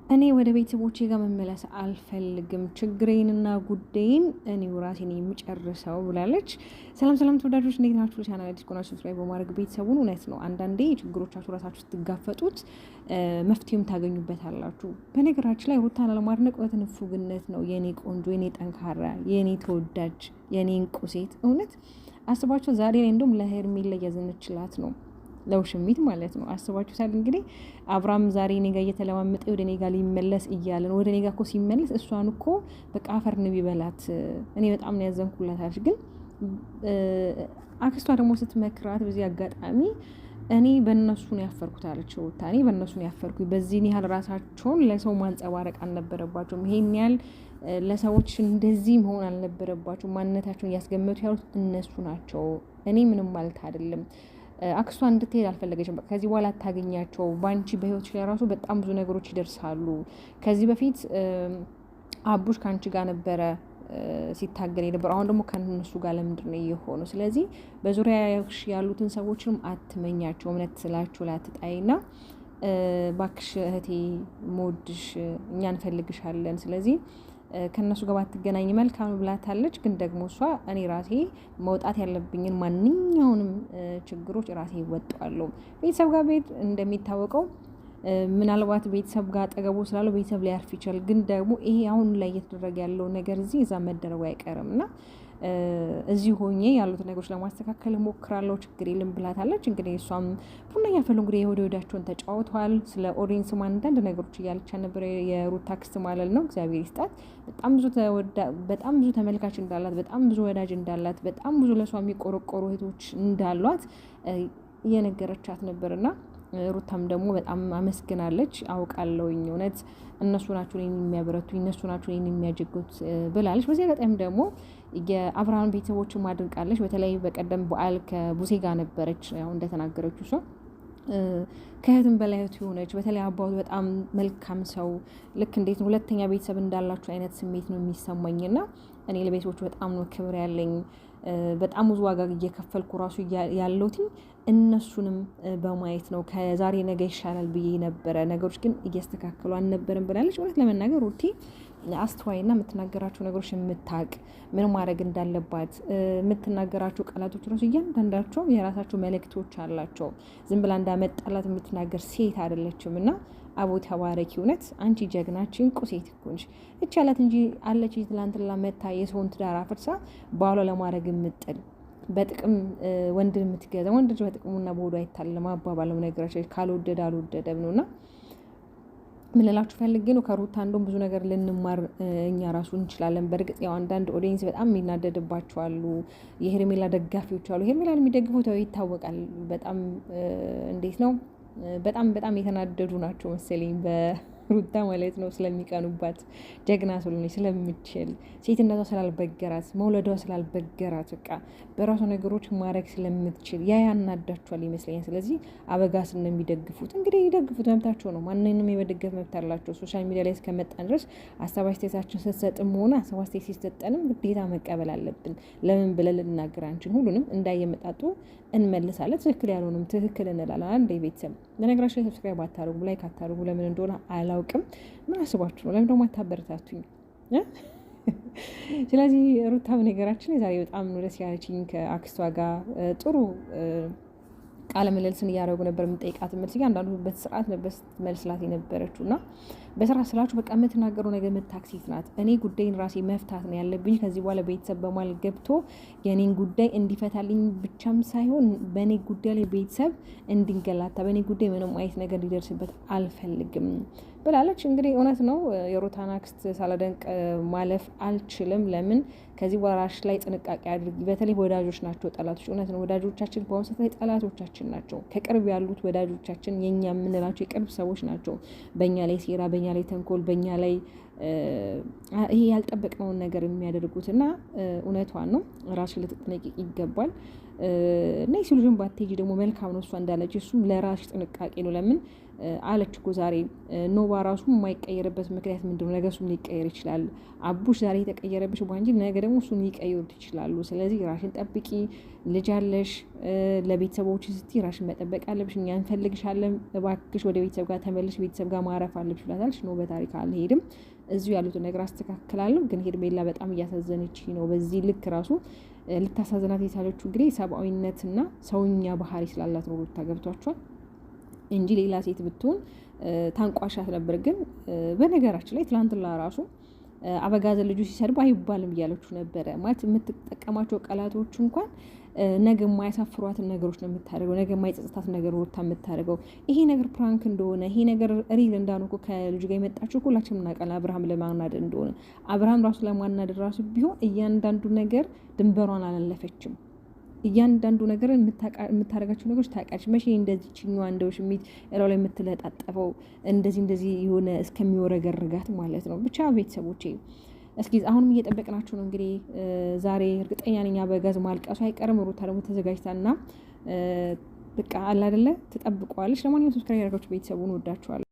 እኔ ወደ ቤተሰቦቼ ጋር መመለስ አልፈልግም፣ ችግሬንና ጉዳይን እኔው ራሴ ነኝ የምጨርሰው ብላለች። ሰላም ሰላም ተወዳጆች፣ እንዴት ናችሁ? ቻናል አዲስ ከሆናችሁ ሰብስክራይብ በማድረግ ቤተሰቡን። እውነት ነው አንዳንዴ ችግሮቻችሁ ራሳችሁ ስትጋፈጡት መፍትሄም ታገኙበታላችሁ። በነገራችን ላይ ሩታን አለማድነቅ በትንፉግነት ነው። የኔ ቆንጆ፣ የኔ ጠንካራ፣ የኔ ተወዳጅ፣ የኔ እንቁ ሴት እውነት አስባችሁ ዛሬ ላይ እንደውም ለሄርሜላ እያዘነችላት ነው፣ ለውሽሚት ማለት ነው። አስባችሁታል? እንግዲህ አብርሃም ዛሬ እኔ ጋር እየተለማመጠ ወደ እኔ ጋር ሊመለስ እያለ ነው። ወደ እኔ ጋር እኮ ሲመለስ እሷን እኮ በቃ አፈር ነው ቢበላት። እኔ በጣም ነው ያዘንኩላታለች። ግን አክስቷ ደግሞ ስትመክራት በዚህ አጋጣሚ እኔ በእነሱ ነው ያፈርኩት አለች ሩታ። እኔ በእነሱ ነው ያፈርኩት። በዚህን ያህል ራሳቸውን ለሰው ማንጸባረቅ አልነበረባቸውም። ይሄን ያህል ለሰዎች እንደዚህ መሆን አልነበረባቸው። ማንነታቸውን እያስገመቱ ያሉት እነሱ ናቸው። እኔ ምንም ማለት አይደለም። አክስቷ እንድትሄድ አልፈለገችም። ከዚህ በኋላ አታገኛቸው። በአንቺ በህይወትሽ ላይ ራሱ በጣም ብዙ ነገሮች ይደርሳሉ። ከዚህ በፊት አቡሽ ከአንቺ ጋር ነበረ ሲታገል የነበረ፣ አሁን ደግሞ ከነሱ ጋር ለምንድን ነው የሆነው? ስለዚህ በዙሪያ ያሉትን ሰዎችንም አትመኛቸው። እምነት ስላችሁ ላትጣይና ባክሽ እህቴ ሞድሽ፣ እኛ እንፈልግሻለን። ስለዚህ ከእነሱ ጋር ባትገናኝ መልካም ብላታለች። ግን ደግሞ እሷ እኔ ራሴ መውጣት ያለብኝን ማንኛውንም ችግሮች ራሴ ይወጣዋለሁ። ቤተሰብ ጋር ቤት እንደሚታወቀው ምናልባት ቤተሰብ ጋር አጠገቡ ስላለው ቤተሰብ ሊያርፍ ይችላል። ግን ደግሞ ይሄ አሁን ላይ እየተደረገ ያለው ነገር እዚህ እዛ መደረጉ አይቀርም እና እዚህ ሆኜ ያሉት ነገሮች ለማስተካከል ሞክራለሁ፣ ችግር የለም ብላታለች። እንግዲህ እሷም ቡና እያፈሉ እንግዲህ የወደ ወዳቸውን ተጫውተዋል። ስለ ኦዲየንስም አንዳንድ ነገሮች እያለች ነበረ የሩታ አክስት ማለት ነው። እግዚአብሔር ይስጣት። በጣም ብዙ ተመልካች እንዳላት፣ በጣም ብዙ ወዳጅ እንዳላት፣ በጣም ብዙ ለሷ የሚቆረቆሩ እህቶች እንዳሏት እየነገረቻት ነበርና ሩታም ደግሞ በጣም አመስግናለች። አውቃለሁኝ እውነት እነሱ ናቸው እኔን የሚያበረቱኝ፣ እነሱ ናቸው እኔን የሚያጀጉት ብላለች። በዚህ አጋጣሚ ደግሞ የአብርሃም ቤተሰቦችን ማድንቃለች። በተለይ በቀደም በዓል ከቡሴ ጋር ነበረች። ያው እንደተናገረችው እሷ ከእህትም በላይ እህት የሆነች፣ በተለይ አባቱ በጣም መልካም ሰው፣ ልክ እንዴት ነው ሁለተኛ ቤተሰብ እንዳላችሁ አይነት ስሜት ነው የሚሰማኝና እኔ ለቤተሰቦቹ በጣም ነው ክብር ያለኝ። በጣም ብዙ ዋጋ እየከፈልኩ ራሱ ያለሁትኝ እነሱንም በማየት ነው። ከዛሬ ነገ ይሻላል ብዬ ነበረ፣ ነገሮች ግን እያስተካከሉ አልነበረም ብላለች። እውነት ለመናገር ሩቲ አስተዋይና የምትናገራቸው ነገሮች የምታቅ ምን ማድረግ እንዳለባት የምትናገራቸው ቃላቶች ራሱ እያንዳንዳቸው የራሳቸው መልእክቶች አላቸው። ዝም ብላ እንዳመጣላት የምትናገር ሴት አይደለችም እና አቦ ተባረኪ። እውነት አንቺ ጀግናችን እንቁ ሴት እኮ ነሽ። እቺ ያላት እንጂ አለች ትላንትና መታ የሰውን ትዳር አፍርሳ ባሏ ለማድረግ የምጥል በጥቅም ወንድን የምትገዛ፣ ወንድ ልጅ በጥቅሙና በሆዱ አይታለም አባባለው ነገራቸው። ካልወደደ አልወደደም ነውና ምን ልላችሁ ፈልጌ ነው፣ ከሩታ እንደውም ብዙ ነገር ልንማር እኛ ራሱ እንችላለን። በእርግጥ ያው አንዳንድ ኦዲየንስ በጣም የሚናደድባቸው አሉ፣ የሄርሜላ ደጋፊዎች አሉ። ሄርሜላን የሚደግፉት ይታወቃል። በጣም እንዴት ነው በጣም የተናደዱ ናቸው መሰለኝ በሩታ ማለት ነው። ስለሚቀኑባት ጀግና ስለሆነች ስለምችል፣ ሴትነቷ ስላልበገራት፣ መውለዷ ስላልበገራት፣ በቃ በራሷ ነገሮች ማድረግ ስለምትችል ያ ያናዳቸዋል ይመስለኛል። ስለዚህ አበጋስ ነው የሚደግፉት። እንግዲህ ይደግፉት፣ መብታቸው ነው። ማንንም የመደገፍ መብት አላቸው። ሶሻል ሚዲያ ላይ እስከመጣን ድረስ ሀሳብ አስተያየታችን ስትሰጥም ሆነ ሀሳብ አስተያየት ሲሰጠንም ግዴታ መቀበል አለብን። ለምን ብለን ልናገር አንችል። ሁሉንም እንዳየመጣጡ እንመልሳለን። ትክክል ያልሆንም ትክክል እንላለን። አንድ ቤተሰብ በነገራችን ላይ ሰብስክራይብ አታደርጉ፣ ላይክ አታደርጉ። ለምን እንደሆነ አላውቅም። ምን አስባችሁ ነው? ለምን ደግሞ አታበረታቱኝ? ስለዚህ ሩታ በነገራችን ላይ ዛሬ በጣም ነው ደስ ያለችኝ። ከአክስቷ ጋር ጥሩ ቃለ ምልልስን እያደረጉ ነበር። የምጠይቃት መልስ አንዳንዱ በስርዓት ነበር ስትመልስላት የነበረችው እና በስራ ስላችሁ በቃ የምትናገረው ነገር የምታክሲት ናት። እኔ ጉዳይን ራሴ መፍታት ነው ያለብኝ። ከዚህ በኋላ ቤተሰብ በማል ገብቶ የኔን ጉዳይ እንዲፈታልኝ ብቻም ሳይሆን በእኔ ጉዳይ ላይ ቤተሰብ እንዲንገላታ፣ በእኔ ጉዳይ ምንም አይነት ነገር ሊደርስበት አልፈልግም ብላለች። እንግዲህ እውነት ነው። የሩታን አክስት ሳላደንቅ ማለፍ አልችልም። ለምን ከዚህ ወራሽ ላይ ጥንቃቄ አድርጊ። በተለይ ወዳጆች ናቸው ጠላቶች። እውነት ነው። ወዳጆቻችን በአሁኑ ሰዓት ላይ ጠላቶቻችን ናቸው። ከቅርብ ያሉት ወዳጆቻችን የኛ የምንላቸው የቅርብ ሰዎች ናቸው። በእኛ ላይ ሴራ፣ በእኛ ላይ ተንኮል፣ በእኛ ላይ ይሄ ያልጠበቅነውን ነገር የሚያደርጉት እና እውነቷን ነው። ራስሽን ልትጠነቀቂ ይገባል። እና የሲሉዥን ባቴጂ ደግሞ መልካም ነው። እሷ እንዳለች እሱም ለራስሽ ጥንቃቄ ነው። ለምን አለች እኮ ዛሬ። ኖባ ራሱ የማይቀየርበት ምክንያት ምንድነው? ነገ እሱም ሊቀየር ይችላል። አቡሽ ዛሬ የተቀየረብሽ እንጂ ነገ ደግሞ እሱን ሊቀይሩት ይችላሉ። ስለዚህ ራሽን ጠብቂ፣ ልጅ አለሽ፣ ለቤተሰቦች ስትይ ራሽን መጠበቅ አለብሽ። እኛ እንፈልግሻለን፣ እባክሽ ወደ ቤተሰብ ጋር ተመልሽ፣ ቤተሰብ ጋር ማረፍ አለብሽ ብላታለች። ኖ በታሪክ አልሄድም፣ እዚሁ ያሉትን ነገር አስተካክላለሁ። ግን ሄርሜላ በጣም እያሳዘነች ነው። በዚህ ልክ ራሱ ልታሳዝናት የቻለችው እንግዲህ ሰብአዊነትና ሰውኛ ባህሪ ስላላት ነው። ሩታ ገብቷቸዋል እንጂ ሌላ ሴት ብትሆን ታንቋሻት ነበር። ግን በነገራችን ላይ ትላንትና ራሱ አበጋዘ ልጁ ሲሰድቡ አይባልም እያለችው ነበረ። ማለት የምትጠቀማቸው ቃላቶች እንኳን ነገ የማያሳፍሯትን ነገሮች ነው የምታደርገው፣ ነገ የማይጸጽታትን ነገር ወታ የምታደርገው። ይሄ ነገር ፕራንክ እንደሆነ ይሄ ነገር ሪል እንዳሆነ እኮ ከልጁ ጋር የመጣችው ሁላችንም እናውቃለን። አብርሃም ለማናደድ እንደሆነ አብርሃም ራሱ ለማናደድ ራሱ ቢሆን እያንዳንዱ ነገር ድንበሯን አላለፈችም። እያንዳንዱ ነገር የምታደርጋቸው ነገሮች ታውቃለች። መቼ እንደዚህ ችኛዋ እንደው ሽሚት እራው ላይ የምትለጣጠፈው እንደዚህ የሆነ እስከሚወረገርጋት ማለት ነው። ብቻ ቤተሰቦቼ እስኪ አሁንም እየጠበቅናችሁ ነው። እንግዲህ ዛሬ እርግጠኛ ነኝ አበጋዝ ማልቀሱ አይቀርም። ሩታ ደግሞ ተዘጋጅታና በቃ አለ አይደለ ትጠብቀዋለች። ለማንኛውም ሰብስክራይብ ያደርጋችሁ ቤተሰቡን ወዳችኋለሁ።